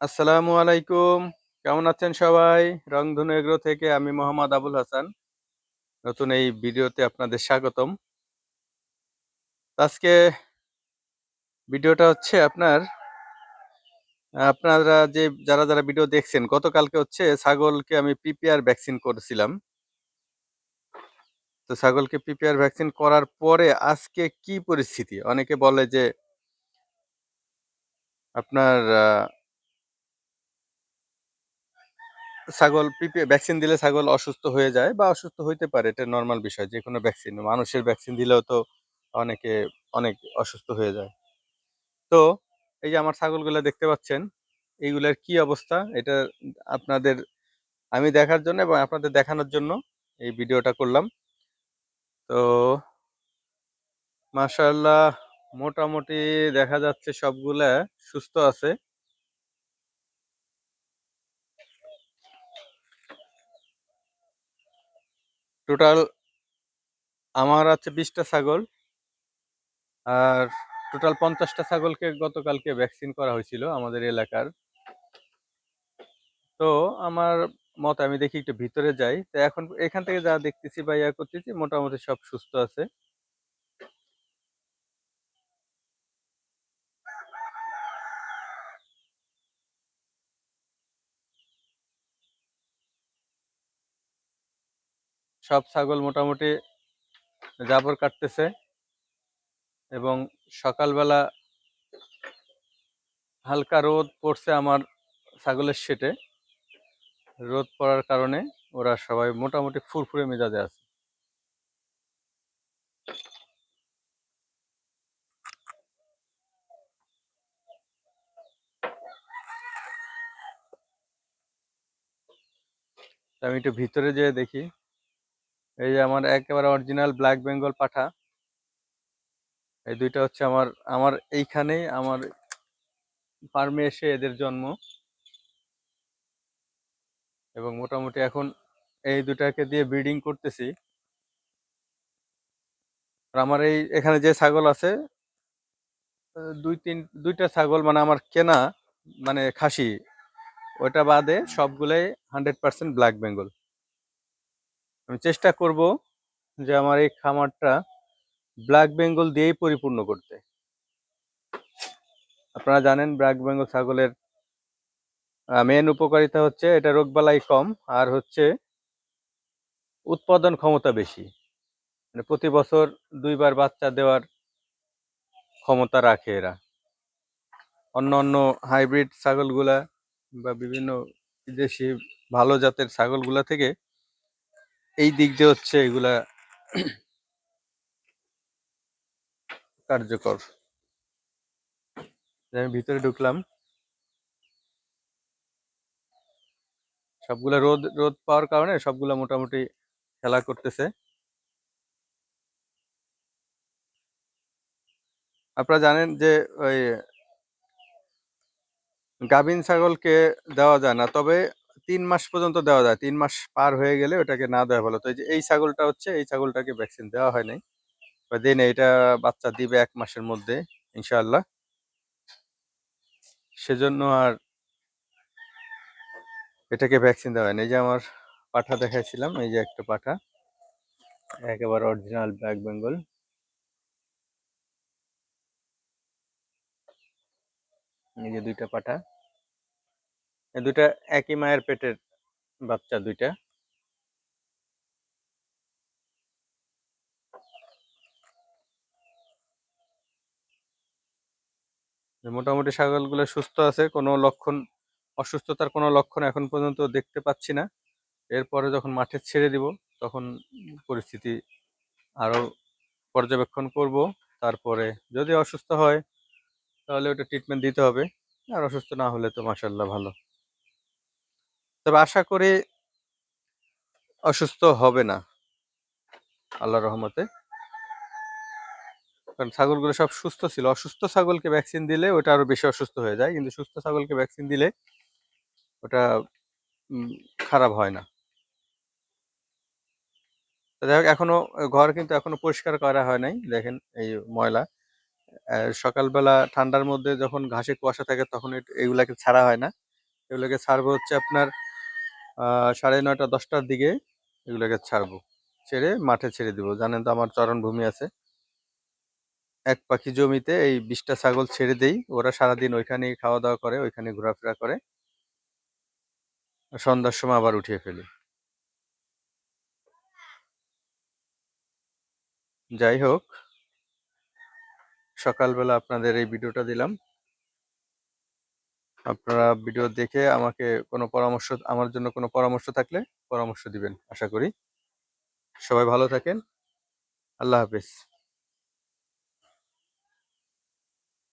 আসসালামু আলাইকুম। কেমন আছেন সবাই? রংধনু এগ্রো থেকে আমি মোহাম্মদ আবুল হাসান। নতুন এই ভিডিওতে আপনাদের স্বাগতম। আজকে ভিডিওটা হচ্ছে আপনারা যারা ভিডিও দেখছেন, গতকালকে হচ্ছে ছাগলকে আমি পিপিআর ভ্যাকসিন করেছিলাম। তো ছাগলকে পিপিআর ভ্যাকসিন করার পরে আজকে কি পরিস্থিতি? অনেকে বলে যে আপনার ছাগল ভ্যাকসিন দিলে ছাগল অসুস্থ হয়ে যায় বা অসুস্থ হইতে পারে। এটা নরমাল বিষয়। যেকোনো ভ্যাকসিন। মানুষের ভ্যাকসিন দিলেও তো অনেকে অনেক অসুস্থ হয়ে যায়। তো এই যে আমার ছাগলগুলা দেখতে পাচ্ছেন, এইগুলার কি অবস্থা? এটা আপনাদের আমি দেখার জন্য এবং আপনাদের দেখানোর জন্য এই ভিডিওটা করলাম। তো মাশাআল্লাহ মোটামুটি দেখা যাচ্ছে সবগুলা সুস্থ আছে। টোটাল আমার আছে ২০ টা ছাগল। আর টোটাল ৫০ টা ছাগলকে গতকালকে ভ্যাকসিন করা হয়েছিল আমাদের এলাকার। তো আমার মতে আমি দেখি একটু ভিতরে যাই। তো এখন এখান থেকে যা দেখতেছি বা ইয়া করতেছি মোটামুটি সব সুস্থ আছে। সব ছাগল মোটামুটি জাবর কাটতেছে এবং সকালবেলা হালকা রোদ পড়ছে আমার ছাগলের শেডে। রোদ পড়ার কারণে ওরা সবাই মোটামুটি ফুরফুরে মেজাজে আছে। তো আমি একটু ভিতরে যেয়ে দেখি। এই যে আমার একেবারে অরিজিনাল ব্ল্যাক বেঙ্গল পাঠা। এই দুইটা হচ্ছে আমার আমার এইখানেই আমার ফার্মে এসে এদের জন্ম এবং মোটামুটি এখন এই দুটাকে দিয়ে ব্রিডিং করতেছি। আর আমার এই এখানে যে ছাগল আছে, দুইটা ছাগল মানে আমার কেনা, মানে খাসি, ওটা বাদে সবগুলাই 100% ব্ল্যাক বেঙ্গল। আমি চেষ্টা করব যে আমার এই খামারটা ব্ল্যাক বেঙ্গল দিয়েই পরিপূর্ণ করতে। আপনারা জানেন ব্ল্যাক বেঙ্গল ছাগলের মেন উপকারিতা হচ্ছে এটা রোগবালাই কম, আর হচ্ছে উৎপাদন ক্ষমতা বেশি। মানে প্রতি বছর 2 বার বাচ্চা দেওয়ার ক্ষমতা রাখে এরা। অন্য অন্য হাইব্রিড ছাগলগুলা বা বিভিন্ন বিদেশি ভালো জাতের ছাগলগুলা থেকে এই দিক দিয়ে হচ্ছে এগুলা কার্যকর। আমি ভিতরে ঢুকলাম, সবগুলা রোদ রোদ পাওয়ার কারণে সবগুলা মোটামুটি খেলা করতেছে। আপনারা জানেন যে ওই গাভীন ছাগলকে দেওয়া যায় না, তবে 3 মাস পর্যন্ত দেওয়া যায়। 3 মাস পার হয়ে গেলে ওটাকে না দেওয়া ভালো। তো এই যে এই ছাগলটা হচ্ছে, এই ছাগলটাকে ভ্যাকসিন দেওয়া হয় নাই বা দেয় নাই। এটা বাচ্চা দিবে 1 মাসের মধ্যে ইনশাআল্লাহ। সেজন্য আর এটাকে ভ্যাকসিন দেওয়া হয়নি। এই যে আমার পাঠা দেখাইছিলাম, এই যে একটা পাঠা একেবারে অরিজিনাল ব্ল্যাক বেঙ্গল। এই যে দুইটা পাঠা, এই দুইটা একই মায়ের পেটের বাচ্চা দুইটা। মোটামুটি ছাগলগুলো সুস্থ আছে, কোনো লক্ষণ, অসুস্থতার কোনো লক্ষণ এখন পর্যন্ত দেখতে পাচ্ছি না। এরপরে যখন মাঠে ছেড়ে দিব তখন পরিস্থিতি আরো পর্যবেক্ষণ করব। তারপরে যদি অসুস্থ হয় তাহলে ওটা ট্রিটমেন্ট দিতে হবে। আর অসুস্থ না হলে তো মাশাআল্লাহ ভালো। তবে আশা করি অসুস্থ হবে না আল্লাহর রহমতে। কারণ ছাগলগুলো সব সুস্থ ছিল। অসুস্থ ছাগলকে ভ্যাকসিন দিলে ওটা আরো বেশি অসুস্থ হয়ে যায়, কিন্তু সুস্থ ছাগলকে ভ্যাকসিন দিলে ওটা উম, খারাপ হয় না। তো যাই হোক, এখনো ঘর কিন্তু এখনো পরিষ্কার করা হয় নাই। দেখেন এই ময়লা। সকালবেলা ঠান্ডার মধ্যে যখন ঘাসে কুয়াশা থাকে তখন এগুলাকে ছাড়া হয় না। এগুলোকে ছাড়বো হচ্ছে আপনার 9:30-10টার দিকে এগুলোকে ছাড়বো। ছেড়ে মাঠে ছেড়ে দিব। জানেন তো আমার চারণভূমি আছে। এক পাখি জমিতে এই 20টা ছাগল ছেড়ে দেই। ওরা সারাদিন ওইখানেই খাওয়া-দাওয়া করে, ওইখানে ঘোরাফেরা করে। সন্ধ্যার সময় আবার উঠিয়ে ফেলি। যাই হোক, সকালবেলা আপনাদের এই ভিডিওটা দিলাম। আপনারা ভিডিও দেখে আমাকে কোনো পরামর্শ আমার জন্য কোনো পরামর্শ থাকলে পরামর্শ দিবেন আশা করি। সবাই ভালো থাকেন। আল্লাহ হাফেজ।